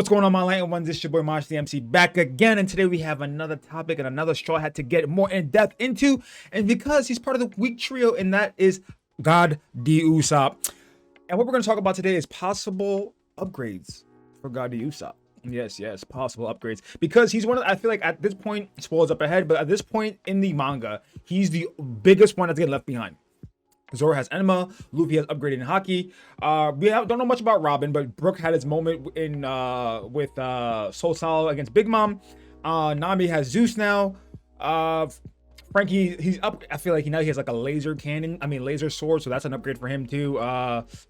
What's going on, my light ones? This your boy Marsh the MC back again, and today we have another topic and another straw hat to get more in depth into. And because he's part of the weak trio, and that is God the Usopp. And what we're going to talk about today is possible upgrades for God the Usopp. Yes, possible upgrades, because he's one of, I feel like at this point, spoilers up ahead, but at this point in the manga, he's the biggest one that's getting left behind. Zoro has Enema, Luffy has upgraded in Haki. Don't know much about Robin, but Brook had his moment in with Soul Sal against Big Mom. Nami has Zeus now. Frankie, he's up. I feel like he has like a laser cannon. Laser sword, so that's an upgrade for him too.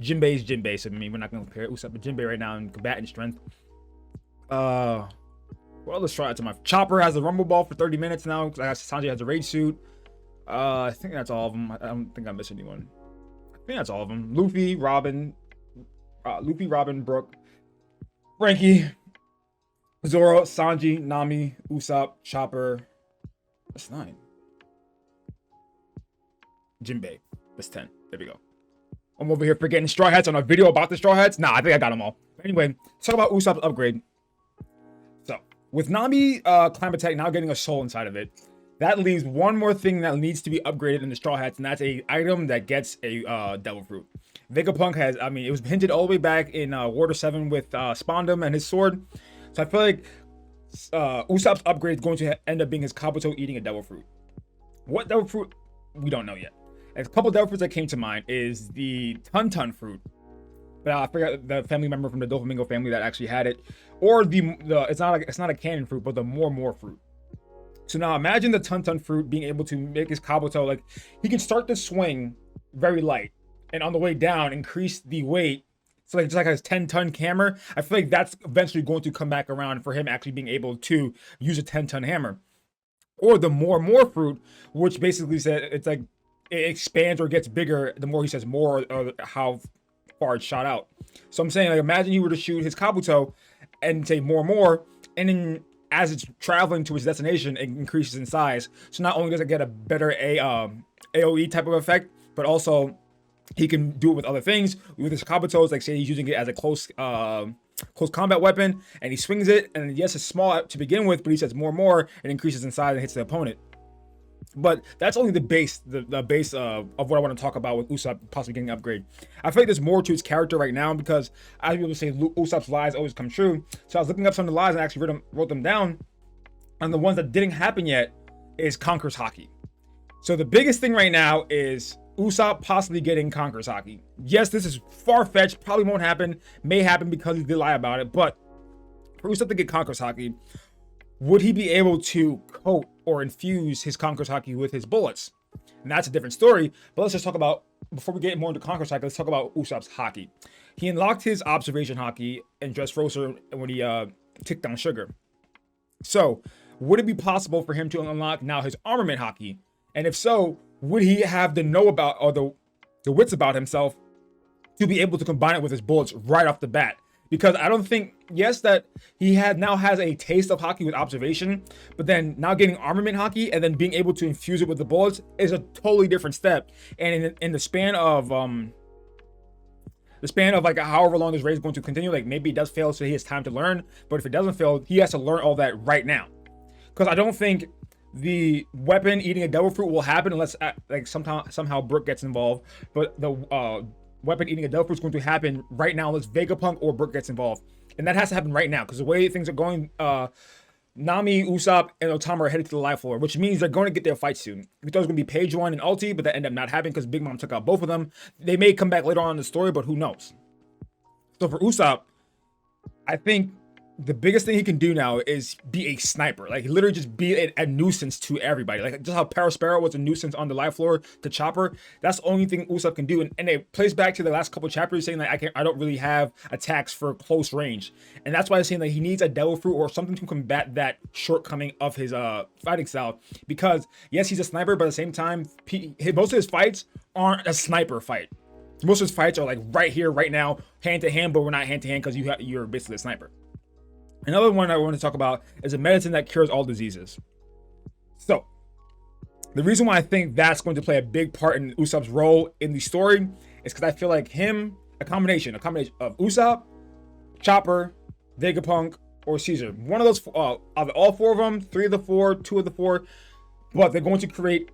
Jinbei's Jinbei, so we're not gonna compare Usopp with Jinbei right now in combatant strength. Well, let's try it to my Chopper has the Rumble Ball for 30 minutes now. Sanji has a Rage Suit. I think that's all of them. I don't think I missed anyone. I think that's all of them. Luffy, Robin, Brook, Frankie, Zoro, Sanji, Nami, Usopp, Chopper. That's 9. Jinbei. That's 10. There we go. I'm over here forgetting Straw Hats on a video about the Straw Hats. Nah, I think I got them all. Anyway, let's talk about Usopp's upgrade. So, with Nami Climb Attack now getting a soul inside of it, that leaves one more thing that needs to be upgraded in the Straw Hats, and that's a item that gets a Devil Fruit. Vegapunk has, it was hinted all the way back in Water 7 with Spondum and his sword. So I feel like Usopp's upgrade is going to end up being his Kabuto eating a Devil Fruit. What Devil Fruit? We don't know yet. And a couple Devil Fruits that came to mind is the Tun Fruit. But I forgot the family member from the Doflamingo family that actually had it. Or it's not a cannon fruit, but the More fruit. So now imagine the Tun fruit being able to make his Kabuto, like he can start the swing very light, and on the way down increase the weight. So like just like his 10-ton hammer, I feel like that's eventually going to come back around for him actually being able to use a 10-ton hammer. Or the More fruit, which basically says it's like it expands or gets bigger the more he says more, or how far it's shot out. So I'm saying, like, imagine you were to shoot his Kabuto and say more, and then as it's traveling to its destination, it increases in size. So not only does it get a better AoE type of effect, but also he can do it with other things. With his Kabutos, like say he's using it as a close combat weapon, and he swings it, and yes, it's small to begin with, but he says more, and increases in size and hits the opponent. But that's only the base, the base of what I want to talk about with Usopp possibly getting an upgrade. I feel like there's more to his character right now, because I was able to say Usopp's lies always come true. So I was looking up some of the lies and actually wrote them down. And the ones that didn't happen yet is Conqueror's Haki. So the biggest thing right now is Usopp possibly getting Conqueror's Haki. Yes, this is far-fetched, probably won't happen, may happen because he did lie about it, but for Usopp to get Conqueror's Haki, would he be able to coat or infuse his Conqueror's Haki with his bullets? And that's a different story, but let's just talk about, before we get more into Conqueror's Haki, let's talk about Usopp's Haki. He unlocked his observation Haki in Dressrosa when he ticked down Sugar. So, would it be possible for him to unlock now his armament Haki? And if so, would he have the know about, or the wits about himself to be able to combine it with his bullets right off the bat? Because I don't think, yes, that he now has a taste of Haki with observation, but then now getting armament Haki and then being able to infuse it with the bullets is a totally different step. And in the span of like however long this race is going to continue, like maybe it does fail, so he has time to learn. But if it doesn't fail, he has to learn all that right now. Because I don't think the weapon eating a Devil Fruit will happen unless like somehow Brook gets involved. But the weapon eating a Devil Fruit is going to happen right now unless Vegapunk or Brook gets involved. And that has to happen right now, because the way things are going, Nami, Usopp, and Otama are headed to the live floor, which means they're going to get their fight soon. We thought it was going to be Page 1 and Ulti, but that ended up not happening because Big Mom took out both of them. They may come back later on in the story, but who knows? So for Usopp, I think the biggest thing he can do now is be a sniper, like literally just be a nuisance to everybody, like just how Parasparrow was a nuisance on the live floor to Chopper. That's the only thing Usopp can do, and it plays back to the last couple chapters saying like I don't really have attacks for close range, and that's why I'm saying that he needs a Devil Fruit or something to combat that shortcoming of his fighting style. Because yes, he's a sniper, but at the same time, most of his fights aren't a sniper fight. Most of his fights are like right here, right now, hand to hand, but we're not hand to hand because you're basically a sniper. Another one I want to talk about is a medicine that cures all diseases. So, the reason why I think that's going to play a big part in Usopp's role in the story is because I feel like a combination of Usopp, Chopper, Vegapunk, or Caesar. One of those, either all 4 of them, 3 of the 4, 2 of the 4, but they're going to create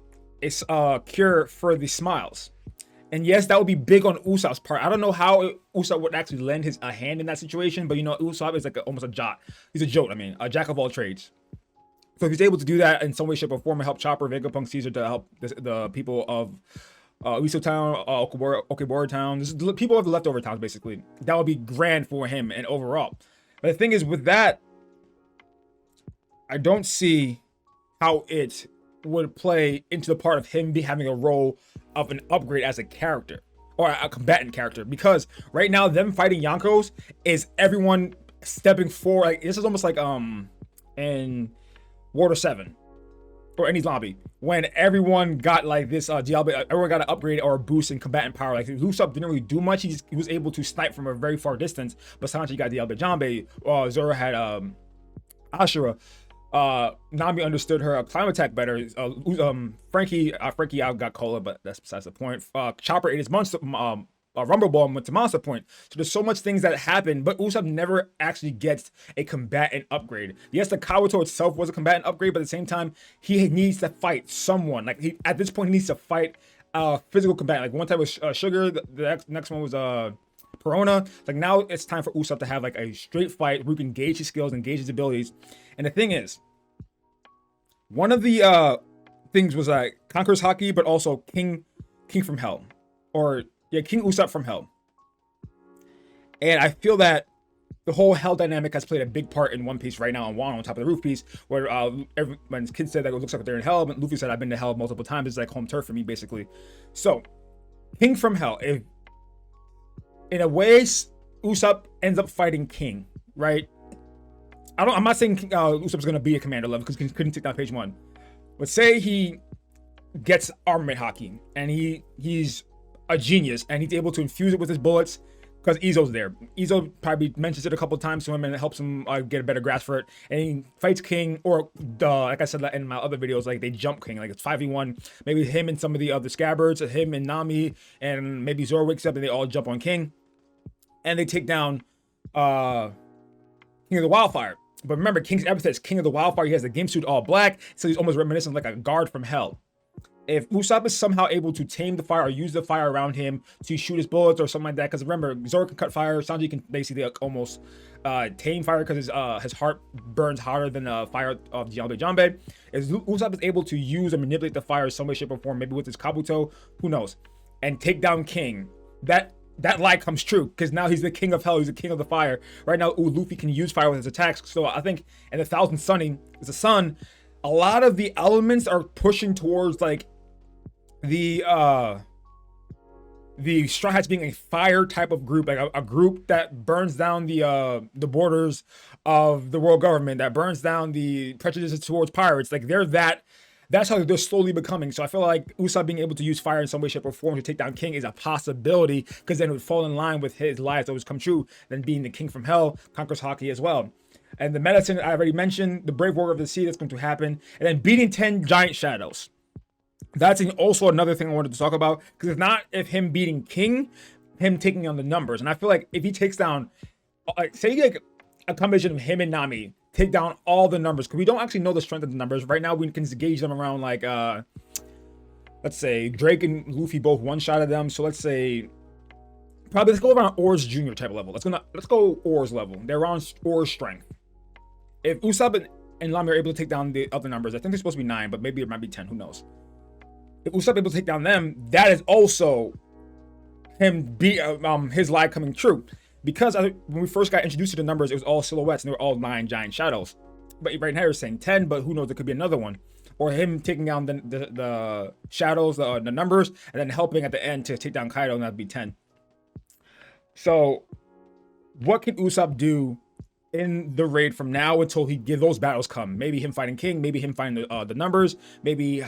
a cure for the smiles. And yes, that would be big on Usopp's part. I don't know how Usopp would actually lend a hand in that situation, but you know, Usopp is like almost a jot. He's a joke. I mean, a jack of all trades. So if he's able to do that in some way, shape, or form, and help Chopper, Vegapunk, Caesar to help the people of Uso Town, Okibora Town, people of the leftover towns, basically, that would be grand for him and overall. But the thing is, with that, I don't see how it would play into the part of him having a role of an upgrade as a character or a combatant character, because right now them fighting Yonkos is everyone stepping forward. Like, this is almost like in Water 7 or any lobby when everyone got like this Diablo, everyone got an upgrade or a boost in combatant power. Like Usopp didn't really do much. He was able to snipe from a very far distance, but Sanji got Diablo Jambe, Zoro had Ashura. Nami understood her climb attack better. Frankie out got Cola, but that's besides the point. Chopper ate his monster Rumble Ball and went to Monster Point. So there's so much things that happen, but Usopp never actually gets a combatant upgrade. Yes, the Kabuto itself was a combatant upgrade, but at the same time, he needs to fight someone. Like at this point, he needs to fight physical combatant. Like one time was Sugar, the next one was Perona. Like now it's time for Usopp to have like a straight fight where he can gauge his skills and gauge his abilities. And the thing is, one of the things was like Conqueror's Haki, but also King from Hell, or yeah, King Usopp from Hell. And I feel that the whole Hell dynamic has played a big part in One Piece right now on Wano on top of the roof piece, where when kids said that it looks like they're in Hell, but Luffy said I've been to Hell multiple times. It's like home turf for me, basically. So, King from Hell, if in a way Usopp ends up fighting King, right? I'm not saying Usopp's gonna be a commander level because he couldn't take down page 1. But say he gets armament Haki and he's a genius and he's able to infuse it with his bullets because Izo's there. Izo probably mentions it a couple times to him and it helps him get a better grasp for it. And he fights King, or like I said in my other videos, like they jump King, like it's 5v1. Maybe him and some of the other scabbards, him and Nami, and maybe Zoro wakes up and they all jump on King, and they take down King of the Wildfire. But remember, King's epithet is King of the Wildfire. He has the gimp suit all black, so he's almost reminiscent of like a guard from Hell. If Usopp is somehow able to tame the fire or use the fire around him to shoot his bullets or something like that, because remember, Zoro can cut fire, Sanji can basically almost tame fire because his heart burns hotter than the fire of Diablo Jambe. If Usopp is able to use or manipulate the fire in some way, shape, or form, maybe with his Kabuto, who knows, and take down King, that lie comes true, because now he's the King of Hell, he's the King of the Fire. Right now, Luffy can use fire with his attacks. So I think in the Thousand Sunny, is the sun, a lot of the elements are pushing towards like the Straw Hats being a fire type of group, like a group that burns down the borders of the world government, that burns down the prejudices towards pirates. Like that's how they're slowly becoming. So I feel like Usopp being able to use fire in some way, shape, or form to take down King is a possibility, because then it would fall in line with his lies that always come true, then being the King from Hell, Conqueror's Haki as well. And the medicine I already mentioned, the Brave Warrior of the Sea, that's going to happen, and then beating 10 giant shadows. That's also another thing I wanted to talk about, because if him beating King, him taking on the numbers. And I feel like if he takes down, like say like a combination of him and Nami, take down all the numbers, because we don't actually know the strength of the numbers. Right now, we can gauge them around like, let's say Drake and Luffy both one-shotted them. So let's say, probably let's go around Oars Junior type level. Let's go Oars level. They're around Oars strength. If Usopp and Nami are able to take down the other numbers, I think they're supposed to be 9, but maybe it might be 10, who knows. If Usopp is able to take down them, that is also him his lie coming true. Because when we first got introduced to the numbers, it was all silhouettes and they were all 9 giant shadows. But right now you're saying 10, but who knows, there could be another one. Or him taking down the shadows, the numbers, and then helping at the end to take down Kaido, and that'd be 10. So what can Usopp do in the raid from now until those battles come? Maybe him fighting King, maybe him fighting the numbers, maybe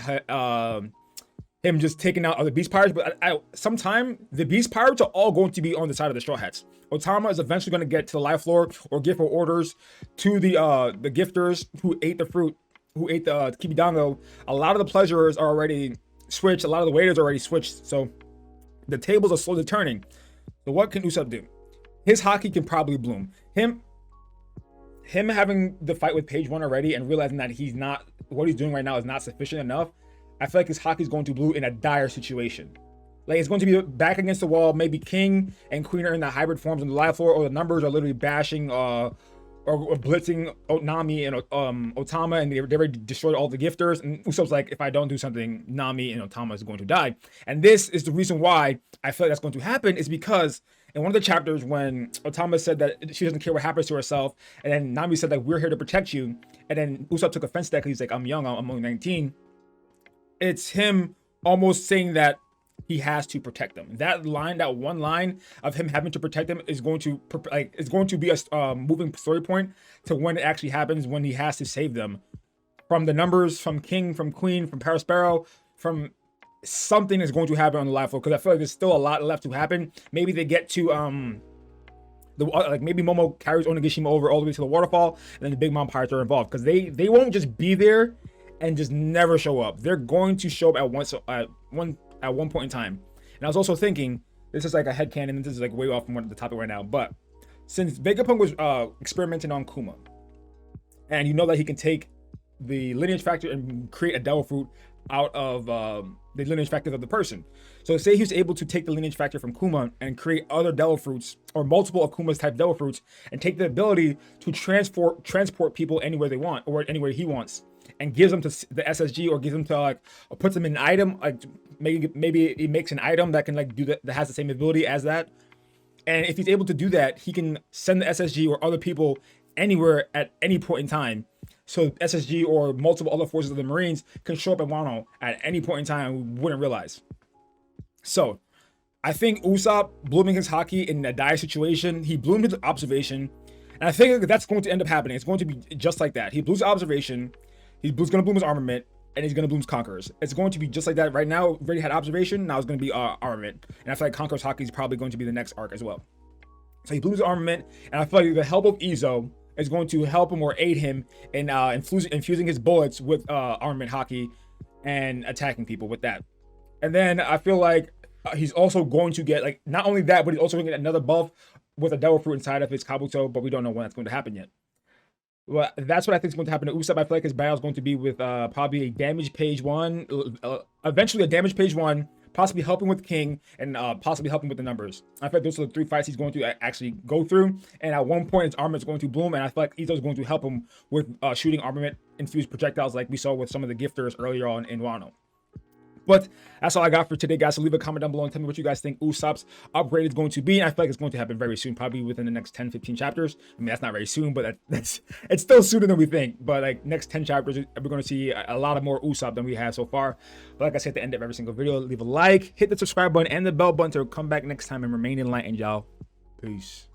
him just taking out other Beast Pirates. But sometime the Beast Pirates are all going to be on the side of the Straw Hats. Otama is eventually going to get to the live floor or give her orders to the gifters who ate the fruit, who ate the Kibidango. A lot of the pleasurers are already switched. A lot of the waiters are already switched. So the tables are slowly turning. So what can Usopp do? His Haki can probably bloom. him having the fight with page 1 already and realizing that he's not, what he's doing right now is not sufficient enough, I feel like his Haki's going to blue in a dire situation. Like, it's going to be back against the wall. Maybe King and Queen are in the hybrid forms on the live floor, or the numbers are literally bashing or blitzing Nami and Otama, and they already destroyed all the gifters. And Usopp's like, if I don't do something, Nami and Otama is going to die. And this is the reason why I feel like that's going to happen, is because in one of the chapters when Otama said that she doesn't care what happens to herself, and then Nami said like, we're here to protect you, and then Usopp took offense to that because he's like, I'm young, I'm only 19. It's him almost saying that he has to protect them. That line, that one line of him having to protect them is going to be a moving story point to when it actually happens, when he has to save them from the numbers, from King, from Queen, from Parasparrow, from something is going to happen on the live floor, because I feel like there's still a lot left to happen. Maybe they get to maybe Momo carries Onigashima over all the way to the waterfall, and then the Big Mom Pirates are involved, because they won't just be there and just never show up. They're going to show up at one point in time. And I was also thinking, this is like a headcanon, and this is like way off from the topic right now, but since Vegapunk was experimenting on Kuma, and you know that he can take the lineage factor and create a devil fruit out of the lineage factors of the person. So say he was able to take the lineage factor from Kuma and create other devil fruits, or multiple of Kuma's type devil fruits, and take the ability to transport people anywhere they want, or anywhere he wants, and gives them to the SSG, or gives them to like, or puts them in an item, like maybe he makes an item that can like do that has the same ability as that. And if he's able to do that, he can send the SSG or other people anywhere at any point in time. So SSG or multiple other forces of the Marines can show up at Wano at any point in time we wouldn't realize. So I think Usopp blooming his Haki in a dire situation, he bloomed his observation, and I think that's going to end up happening. It's going to be just like that. He blooms observation, he's going to bloom his armament, and he's going to bloom his Conquerors. It's going to be just like that. Right now, we already had observation, now it's going to be armament. And I feel like Conquerors Haki is probably going to be the next arc as well. So he blooms his armament, and I feel like the help of Izo is going to help him or aid him in infusing his bullets with armament Haki and attacking people with that. And then I feel like he's also going to get, like, not only that, but he's also going to get another buff with a devil fruit inside of his Kabuto, but we don't know when that's going to happen yet. Well, that's what I think is going to happen to Usopp. I feel like his battle is going to be with probably a damaged page 1, eventually a damaged page 1, possibly helping with King, and possibly helping with the numbers. I feel like those are the 3 fights he's going to actually go through. And at one point, his armament is going to bloom, and I feel like Izo is going to help him with shooting armament-infused projectiles like we saw with some of the gifters earlier on in Wano. But that's all I got for today, guys. So leave a comment down below and tell me what you guys think Usopp's upgrade is going to be. And I feel like it's going to happen very soon, probably within the next 10-15 chapters. I mean, that's not very soon, but it's still sooner than we think. But like next 10 chapters, we're going to see a lot of more Usopp than we have so far. But like I said at the end of every single video, leave a like, hit the subscribe button and the bell button to come back next time and remain enlightened, y'all. Peace.